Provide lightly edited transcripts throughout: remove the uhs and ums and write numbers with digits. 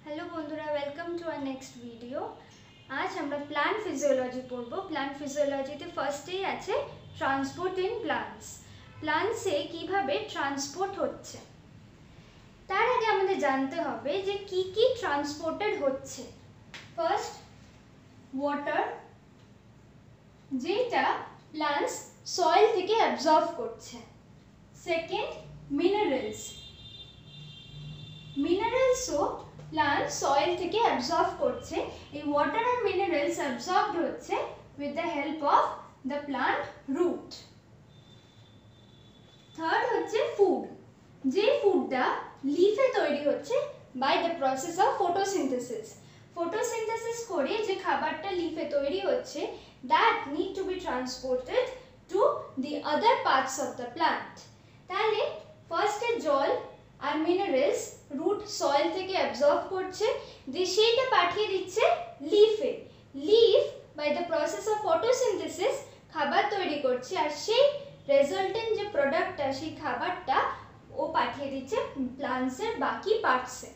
Hello बंधुरा welcome to our next video. आज আমরা প্লান্ট ফিজিওলজি পড়ব। প্লান্ট ফিজিওলজিতে ফার্স্টেই আছে ট্রান্সপোর্ট ইন প্লান্টস। প্লান্টসে কিভাবে ট্রান্সপোর্ট হচ্ছে তার আগে আমাদের জানতে হবে যে কি কি ট্রান্সপোর্টেড হচ্ছে। ফার্স্ট ওয়াটার, যেটা প্লান্টস সয়েল থেকে অ্যাবজর্ব করছে। সেকেন্ড মিনারেলস, মিনারেলসও প্লান্ট সয়েল থেকে অ্যাবজর্ব করছে। এই ওয়াটার আর মিনারেলস অ্যাবজর্বড হচ্ছে with the help of the plant root. Third হচ্ছে ফুড, যে ফুডটা লিফে তৈরি হচ্ছে by the process of photosynthesis. Photosynthesis করে যে খাবারটা লিফে তৈরি হচ্ছে that need to be transported to the other parts of the plant. তাহলে ফার্স্টে জল আর মিনারেলস রুট সয়েল থেকে অ্যাবজর্ব করছে, যে সেইটা পাঠিয়ে দিচ্ছে লিফে। Leaf by the process of photosynthesis খাবার তৈরি করছে, আর সেই রেজাল্টেন্ট যে প্রোডাক্টটা সেই খাবারটা ও পাঠিয়ে দিচ্ছে প্লান্টসের বাকি পার্টসে।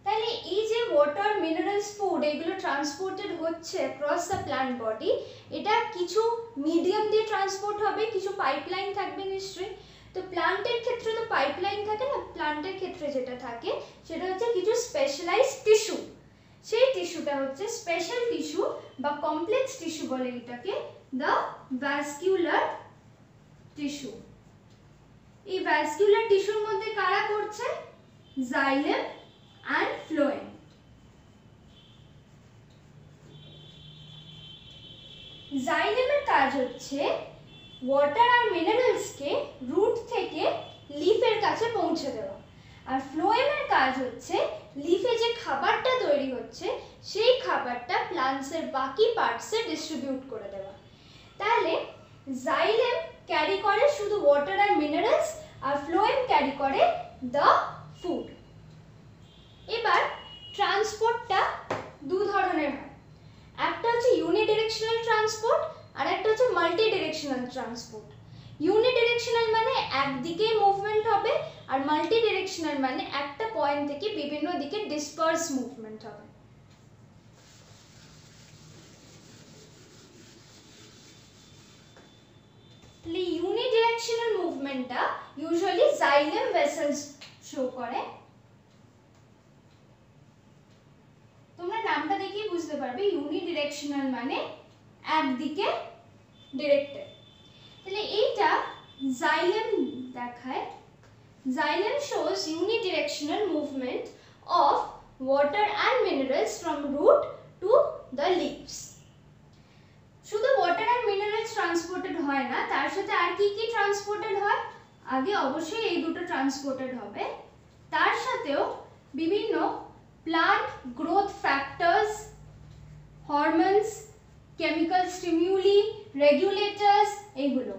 তাহলে এই যে ওয়াটার মিনারেলস ফুড এগুলো ট্রান্সপোর্টেড হচ্ছে অ্যাক্রস দ্য প্লান্ট বডি। এটা কিছু মিডিয়াম দিয়ে ট্রান্সপোর্ট হবে, কিছু পাইপলাইন থাকবে নিশ্চয়ই। তো প্লান্টের ক্ষেত্রে তো পাইপলাইন থাকে না, প্লান্টের ক্ষেত্রে যেটা থাকে সেটা হচ্ছে কিছু স্পেশালাইজড টিস্যু। সেই টিস্যুটা হচ্ছে স্পেশাল টিস্যু বা কমপ্লেক্স টিস্যু বলে এটাকে, দ্য ভাস্কুলার টিস্যু। এই ভাস্কুলার টিস্যুর মধ্যে কারা করছে? Xylem and phloem. জাইলেমের কাজ হচ্ছে ওয়াটার আর মিনারেলসকে রুট থেকে লিফের কাছে পৌঁছে দেওয়া, আর ফ্লোয়েমের কাজ হচ্ছে লিফে যে খাবারটা তৈরি হচ্ছে সেই খাবারটা প্লান্টসের বাকি পার্টসে ডিস্ট্রিবিউট করে দেওয়া। তাহলে জাইলেম ক্যারি করে শুধু ওয়াটার আর মিনারেলস, আর ফ্লোয়েম ক্যারি করে দ্য ফুড। এবার ট্রান্সপোর্টটা দু ধরনের হয়, একটা হচ্ছে ইউনিডিরেকশনাল ট্রান্সপোর্ট আর একটা হচ্ছে মাল্টি ডিরেকশনাল ট্রান্সপোর্ট। ইউনিডিরেকশনাল মানে একদিকেই মুভমেন্ট হবে, আর মাল্টি ডিরেকশনাল মানে একটা পয়েন্ট থেকে বিভিন্ন দিকে ডিসপার্স মুভমেন্ট হবে। Unidirectional মুভমেন্টটা usually xylem vessels show করে। তোমরা নামটা দেখেই বুঝতে পারবে ইউনিডিরেকশনাল মানে একদিকে ডিরেক্টেড। তাহলে এইটা জাইলেম দেখায়। Xylem shows unidirectional movement of water and minerals from root to the leaves. শুধু ওয়াটার আর মিনারেলস ট্রান্সপোর্টেড হয় না, তার সাথে আর কি কি ট্রান্সপোর্টেড হয়? আগে অবশ্যই এই দুটো ট্রান্সপোর্টেড হবে, তার সাথেও বিভিন্ন plant growth factors, hormones, chemical stimuli, regulators এগুলো।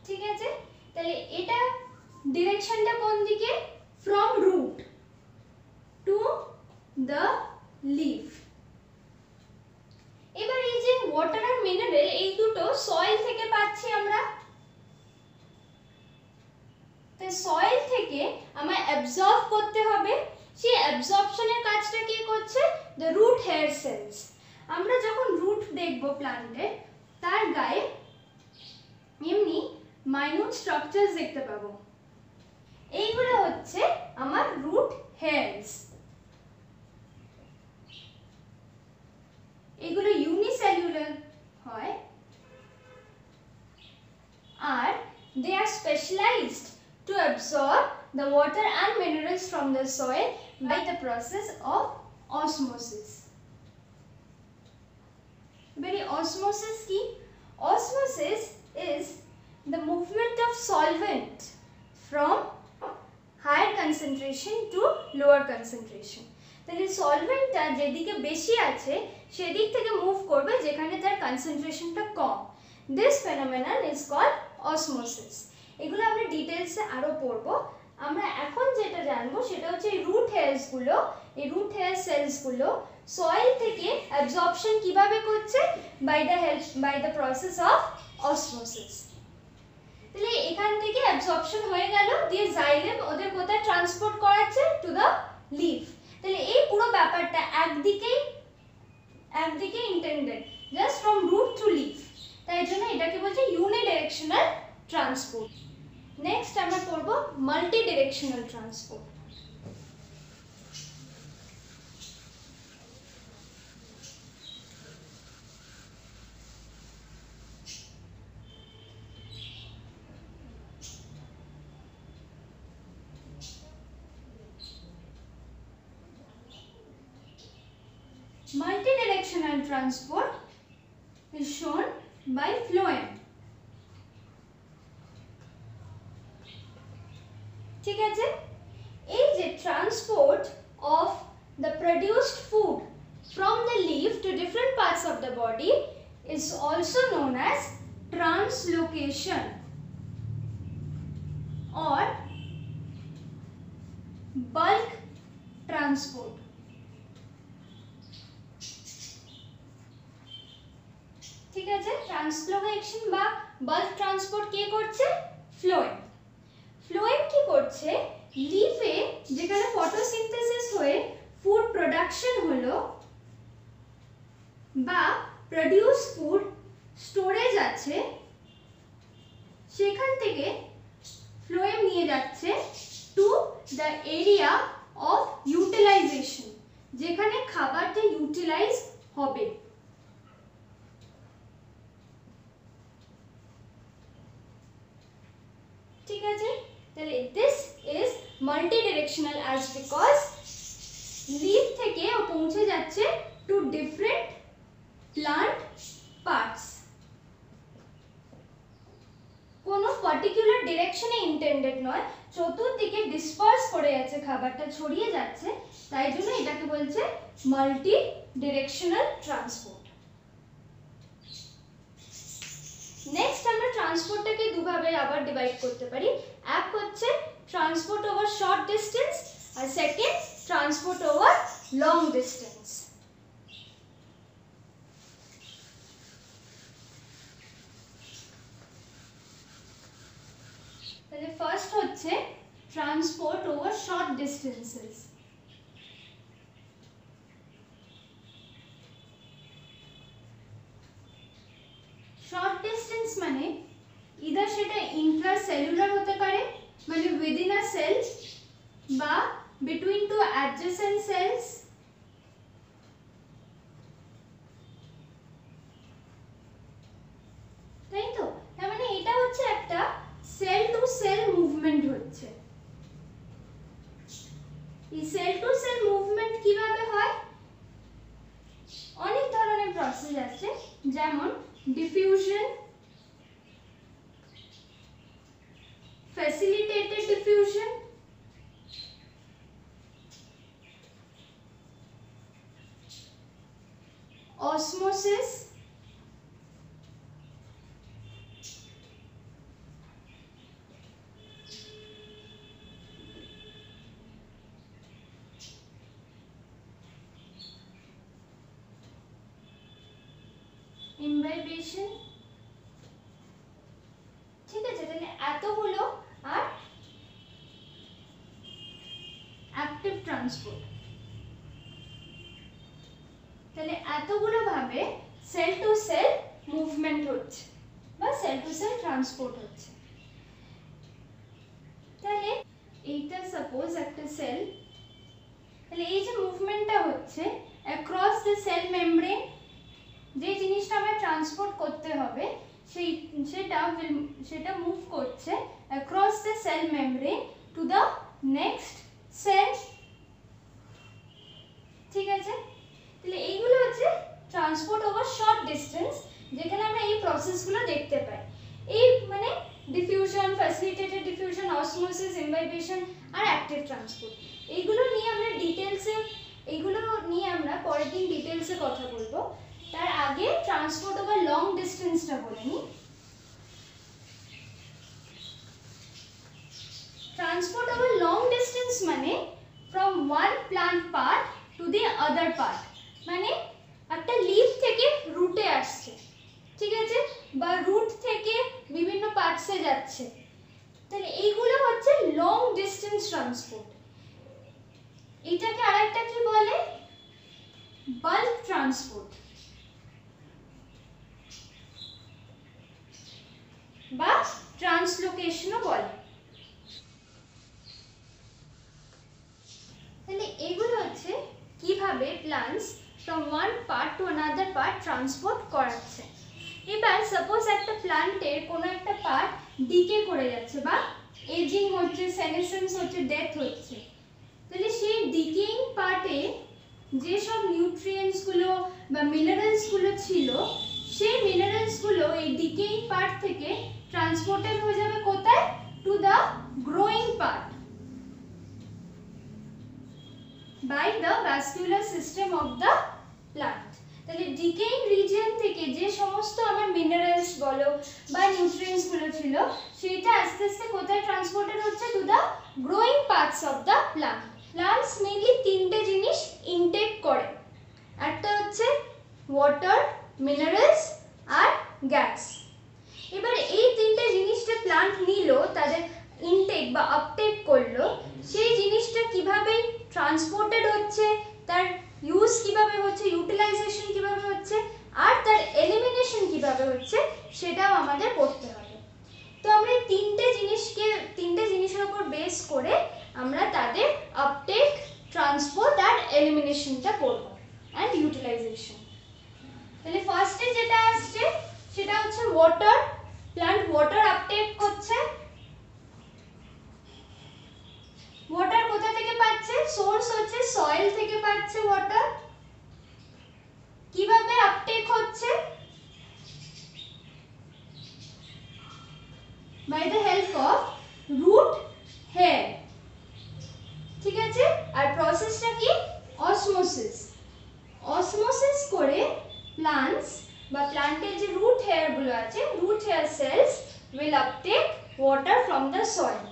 ঠিক আছে, তাহলে এটা ডিরেকশনটা কোন দিকে? From root to the leaf. এবার এই যে ওয়াটার আর মিনারেল এই দুটো সয়েল থেকে পাচ্ছি আমরা, তো সয়েল থেকে আমায় অ্যাবজর্ব করতে হবে। সেই অ্যাবজর্পশনের কাজটা কে করছে? The root hair cells. আমরা যখন রুট দেখব প্ল্যান্টের, তার গায়ে এমনি মাইনিউট স্ট্রাকচারস দেখতে পাবো। এইগুলো হচ্ছে আমার রুট হেয়ারস। এগুলো ইউনিসেলুলার হয়, আর they are specialized to absorb the water and minerals from the soil by the process of osmosis. Very osmosis ki? Osmosis is the movement of solvent from higher concentration to lower concentration. তাহলে সলভেন্টটা যেদিকে বেশি আছে সেদিক থেকে move করবে যেখানে তার কনসেন্ট্রেশনটা কম। This phenomenon is called osmosis. এগুলো আমরা ডিটেলসে আরো পড়ব। আমরা এখন যেটা জানবো সেটা হচ্ছে রুট হেয়ারসগুলো, এই রুট হেয়ার সেলসগুলো সয়েল থেকে অ্যাবজর্পশন কিভাবে করছে? By the process of osmosis. তাহলে এখান থেকে অ্যাবজর্পশন হয়ে গেল, দিয়ে জাইলেম ওদের কোথায় ট্রান্সপোর্ট করাচ্ছে? To the leaf. তাহলে এই পুরো ব্যাপারটা একদিকেই intended, just from root to leaf, তাই জন্য এটাকে বলছে ইউনিডিরেকশনাল ট্রান্সপোর্ট। নেক্সট আমরা পড়ব multidirectional transport. Multidirectional transport is shown by phloem. ঠিক আছে, এই যে transport of the produced food from the leaf to different parts of the body is also known as translocation or bulk transport. ঠিক আছে, translocation বা bulk transport কে করছে? Phloem. Phloem কি করছে? লিফে যেখানে ফটোসিনথেসিস হয়ে ফুড প্রোডাকশন হলো বা প্রডিউস ফুড স্টোরেজ আছে, সেখান থেকে ফ্লোয়েম নিয়ে যাচ্ছে to the area of utilization, যেখানে খাবারটা ইউটিলাইজ হবে। ঠিক আছে, তাহলে this is multidirectional as because leaf থেকে ও পৌঁছে যাচ্ছে টু ডিফারেন্ট প্লান্ট পার্টস, কোনো পার্টিকুলার ডিরেকশনে ইন্টেন্ডেড নয়, চতুর্দিকে ডিসপার্স করে যাচ্ছে, খাবারটা ছড়িয়ে যাচ্ছে, তাই জন্য এটাকে বলছে মাল্টি ডিরেকশনাল ট্রান্সপোর্ট। নেক্সট আমরা ট্রান্সপোর্টটাকে দুভাবে আবার ডিভাইড করতে পারি। এক হচ্ছে ট্রান্সপোর্ট ওভার শর্ট ডিস্টেন্স আর second transport over long distance. তাহলে ফার্স্ট হচ্ছে transport over short distances. Short distance মানে ইদার সেটা ইন্ট্রাসেলুলার হতে পারে, মানে উইদিন আ সেল, বা বিটুইন টু অ্যাডজেসেন্ট সেলস, তাই তো? তার মানে এটা হচ্ছে একটা সেল টু সেল মুভমেন্ট হচ্ছে। এই সেল টু সেল মুভমেন্ট কিভাবে হয়? অনেক ধরনের প্রসেস আছে, যেমন diffusion, facilitated diffusion, osmosis, imbibition। ঠিক আছে, তাহলে এতগুলো, আর অ্যাক্টিভ ট্রান্সপোর্ট, তাহলে এতগুলো ভাবে সেল টু সেল মুভমেন্ট হচ্ছে বা সেল টু সেল ট্রান্সপোর্ট হচ্ছে। তাহলে এইটা সাপোজ একটা সেল, তাহলে এই যে মুভমেন্টটা হচ্ছে অ্যাক্রস দ্য সেল মেমব্রেন, যে জিনিসটা আমরা ট্রান্সপোর্ট করতে হবে সেটা মুভ করছে across the cell membrane to the next cell. ঠিক আছে, তাহলে এইগুলো হচ্ছে ট্রান্সপোর্ট ওভার শর্ট ডিস্টেন্স, যেখানে আমরা এই প্রসেসগুলো দেখতে পাই। এই মানে diffusion, facilitated diffusion, osmosis, imbibition আর অ্যাক্টিভ ট্রান্সপোর্ট, এইগুলো নিয়ে আমরা পরের দিন ডিটেলসে কথা বলবো। তার আগে ট্রান্সপোর্ট ওভার লং ডিস্টেন্সটা বলে নিই। ট্রান্সপোর্ট ওভার লং ডিস্টেন্স মানে from one plant part two the other part, transport. এটাকে আরেকটা কি বলে? বাল্ক ট্রান্সপোর্ট বা ট্রান্সলোকেশনও বলে। তাহলে এগুলো হচ্ছে কিভাবে plants from one part to another part transport করাচ্ছে। এবার সাপোজ একটা প্ল্যান্টের কোনো একটা পার্ট ডিকে করে যাচ্ছে বা এজিং হচ্ছে, সেনেসেন্স হচ্ছে, ডেথ হচ্ছে, তাহলে সেই ডিকেইং পার্টে যেসব নিউট্রিয়েন্টসগুলো বা মিনারেলসগুলো ছিল, সেই মিনারেলসগুলো এই ডিকেইং পার্ট থেকে ট্রান্সপোর্টেড হয়ে যাবে কোথায়? To the growing part by the vascular system of the plant. তাহলে ডিকেইং রিজিয়ন থেকে যে সমস্ত আমার মিনারেলস বলো বা নিউট্রিয়েন্টস গুলো ছিল, সেটা আস্তে আস্তে কোথায় ট্রান্সপোর্টেড হচ্ছে? To the growing parts of the plant. Plants mainly তিনটে জিনিস ইনটেক করে, একটা হচ্ছে ওয়াটার, মিনারেলস আর গ্যাস। এবার এই তিনটে জিনিসটা প্লান্ট নিল, তাদের ইনটেক বা আপটেক করলো, সেই জিনিসটা কিভাবে ট্রান্সপোর্টেড হচ্ছে, তার ইউজ কিভাবে হচ্ছে, ইউটিলাইজেশন কিভাবে হচ্ছে, আর তার এলিমিনেশন কিভাবে হচ্ছে, সেটাও আমাদের পড়তে হবে। তো আমরা এই তিনটে জিনিসের উপর বেস করে আমরা তাদের আপটেক, ট্রান্সপোর্ট আর এলিমিনেশনটা পড়ব অ্যান্ড ইউটিলাইজেশন। তাহলে ফার্স্টে যেটা আসছে সেটা হচ্ছে ওয়াটার। প্ল্যান্ট ওয়াটার আপটেক করছে। ওয়াটার কোথা থেকে পাচ্ছে? সোর্স হচ্ছে সয়েল থেকে পাচ্ছে ওয়াটার। কিভাবে আপটেক হচ্ছে? By the help of root hair. ঠিক আছে, আর প্রসেসটা কি? অসমোসিস। অসমোসিস করে প্লান্টস বা প্লান্টের যে রুট হেয়ার গুলো আছে, root hair cells will uptake water from the soil.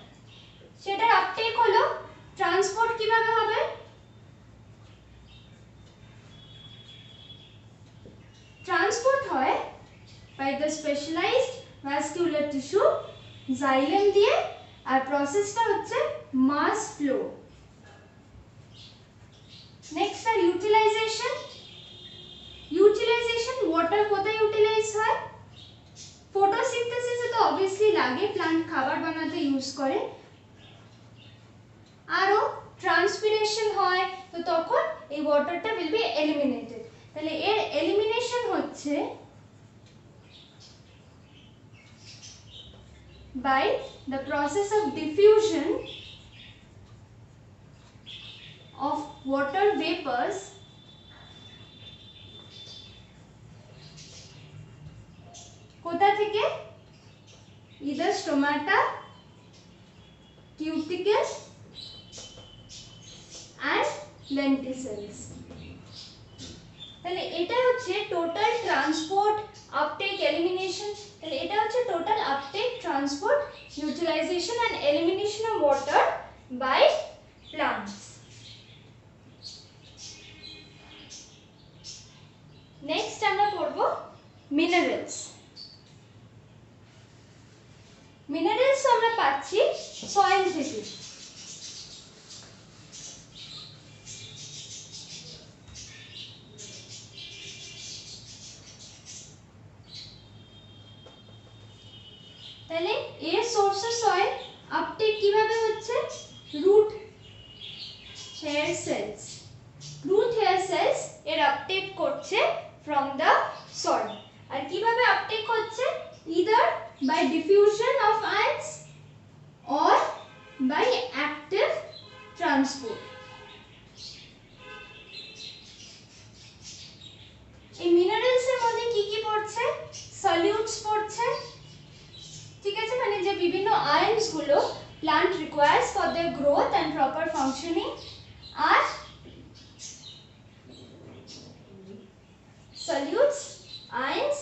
সেটার আপটেক হলো। ট্রান্সপোর্ট কিভাবে হবে? ট্রান্সপোর্ট হয় by the specialized vascular tissue xylem দিয়ে, আর প্রসেসটা হচ্ছে মাস ফ্লো। নেক্সট আর ইউটিলাইজেশন। ইউটিলাইজেশন, ওয়াটার কোথায় ইউটিলাইজ হয়? ফটোসিনথেসিসে তো অবভিয়াসলি লাগে, প্লান্ট খাবার বানাতে ইউজ করে। আরও ট্রান্সপিরেশন হয়, তো তখন এই ওয়াটারটা উইল বি এলিমিনেটেড। তাহলে এর এলিমিনেশন হচ্ছে by the process of diffusion of water vapors কোথা থেকে? either stomata, cuticles and lenticels। তাহলে এটা হচ্ছে টোটাল ট্রান্সপোর্ট, আপটেক, এলিমিনেশন। তাহলে এটা হচ্ছে total uptake, transport, utilization and elimination of water by plants. Next আমরা পড়ব মিনারেলস। মিনারেলস আমরা পাচ্ছি সয়েল থেকে। তাহলে এর সোর্স অফ সয়েল, আপটেক কিভাবে হচ্ছে? Root hair cells. Root hair cells এর আপটেক করছে ফ্রম দ্য সয়েল। আর কিভাবে আপটেক হচ্ছে? either by diffusion of ions or by active transport। এই মিনারেলস এর মধ্যে কি কি পড়ছে? সলিউটস পড়ছে, ঠিক আছে, মানে যে বিভিন্ন আয়ন্স গুলো plant requires for their growth and proper functioning, আর সলিউটস, আয়ন্স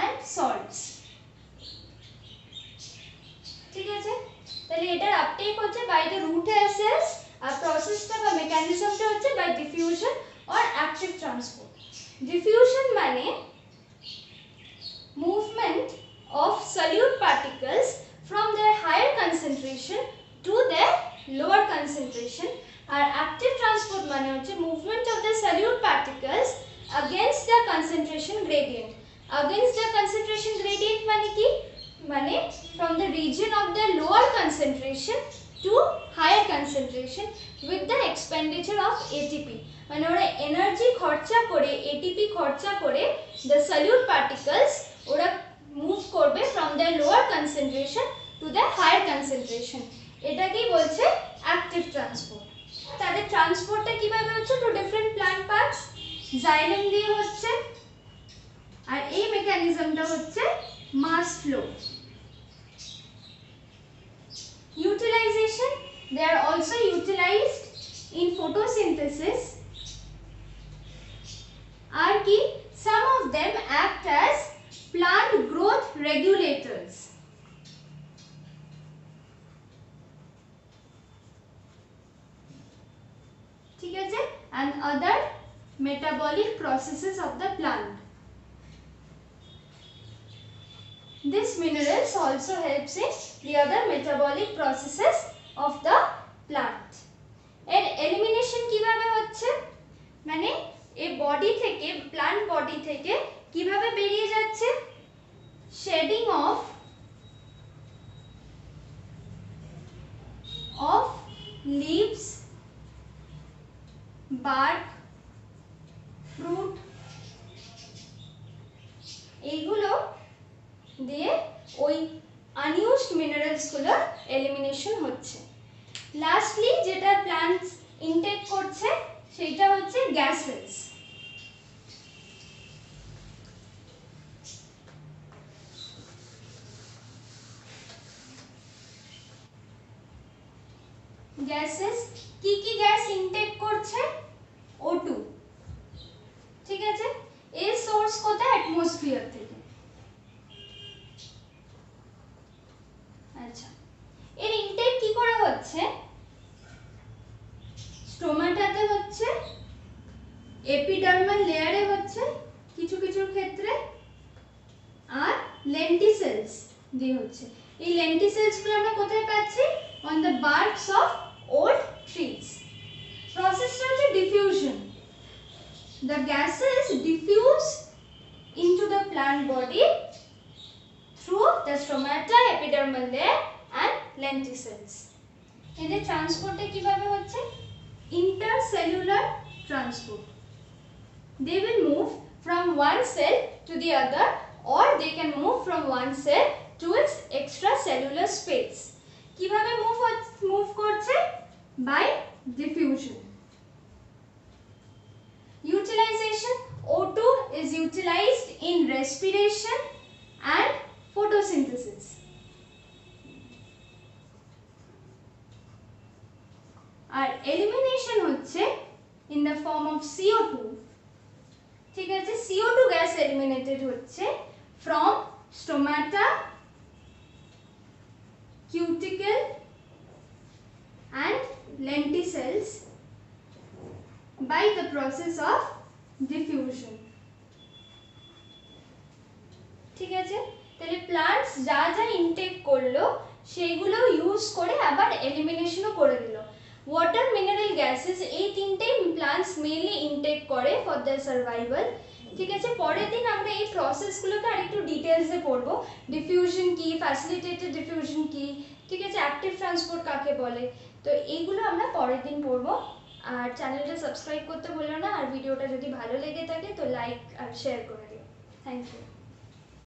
এন্ড সল্টস। ঠিক আছে, তাহলে এটার আপটেক হচ্ছে by the root hair cells, আর প্রসেসটা বা মেকানিজমটা হচ্ছে by diffusion or active transport. Diffusion মানে movement of solute particles from their higher concentration to their lower concentration concentration gradient. Against the concentration gradient মানে কি, মানে from the region of the lower concentration to higher concentration with the expenditure of ATP. মানে ওরা energy খরচা করে, ATP খরচা করে the solute particles ওরা মুভ করবে from the lower concentration to the higher concentration. এটাকেই বলছে অ্যাক্টিভ ট্রান্সপোর্ট। তাদের ট্রান্সপোর্টটা কিভাবে হচ্ছে, to different plant parts, xylem দিয়ে হচ্ছে, আর এই মেকানিজমটা হচ্ছে mass flow. Utilization, they are also utilized in photosynthesis. Are ki some of them act as plant growth regulators. ठीक है, and other metabolic processes of the plant. This minerals also helps in the other metabolic processes of the plant. এর elimination কিভাবে হচ্ছে, মানে এই body থেকে, plant body থেকে কিভাবে বেরিয়ে যাচ্ছে, shedding of leaves, bark, fruit, এইগুলো দিয়ে ওই আনইউজড মিনারেলস গুলোর এলিমিনেশন হচ্ছে। লাস্টলি যেটা প্ল্যান্টস ইনটেক করছে সেটা হচ্ছে গ্যাসেস। গ্যাসেস কি কি গ্যাস ইনটেক করছে, O2, ঠিক আছে, এর সোর্স কোথায়, অ্যাটমসফিয়ার থেকে। আচ্ছা, এর ইনটেক কি করে হচ্ছে, স্টোমাটাতে হচ্ছে, এপিডার্মাল লেয়ারে হচ্ছে কিছু কিছু ক্ষেত্রে, আর লেন্টিসেলস দিয়ে হচ্ছে। এই লেন্টিসেলস গুলো আমরা কোথায় পাচ্ছি, on the barks of old trees. প্রসেসটা হচ্ছে diffusion. The gases diffuse into the plant body through the stomata, epidermal layer and lenticels. এদের ট্রান্সপোর্টে কিভাবে হচ্ছে, intercellular transport. They will move from one cell to the other, or they can move from one cell to its extracellular space. কিভাবে move করছে, by diffusion. Utilization, O2 is utilized in respiration and photosynthesis. আর elimination হচ্ছে in the form of CO2, ঠিক আছে, CO2 gas eliminated হচ্ছে from stomata, cuticle and lenticels by the process of diffusion. ঠিক আছে, তাহলে প্লান্টস যা যা ইনটেক করলো সেগুলো ইউজ করে আবার এলিমিনেশনও করে দিল। ওয়াটার, মিনারেল গ্যাসেস, এই তিনটেই প্লান্টস মেইনলি ইনটেক করে ফর দেয়ার সার্ভাইভাল। ঠিক আছে, পরের দিন আমরা এই প্রসেসগুলোকে আরেকটু ডিটেলসে পড়বো, ডিফিউশন কি, ফ্যাসিলিটেটেড ডিফিউশন কি, ঠিক আছে, অ্যাক্টিভ ট্রান্সপোর্ট কাকে বলে, তো এইগুলো আমরা পরের দিন পড়বো। আর চ্যানেলটা সাবস্ক্রাইব করতে ভুলো না, আর ভিডিওটা যদি ভালো লেগে থাকে তো লাইক আর শেয়ার করে দিও। Thank you.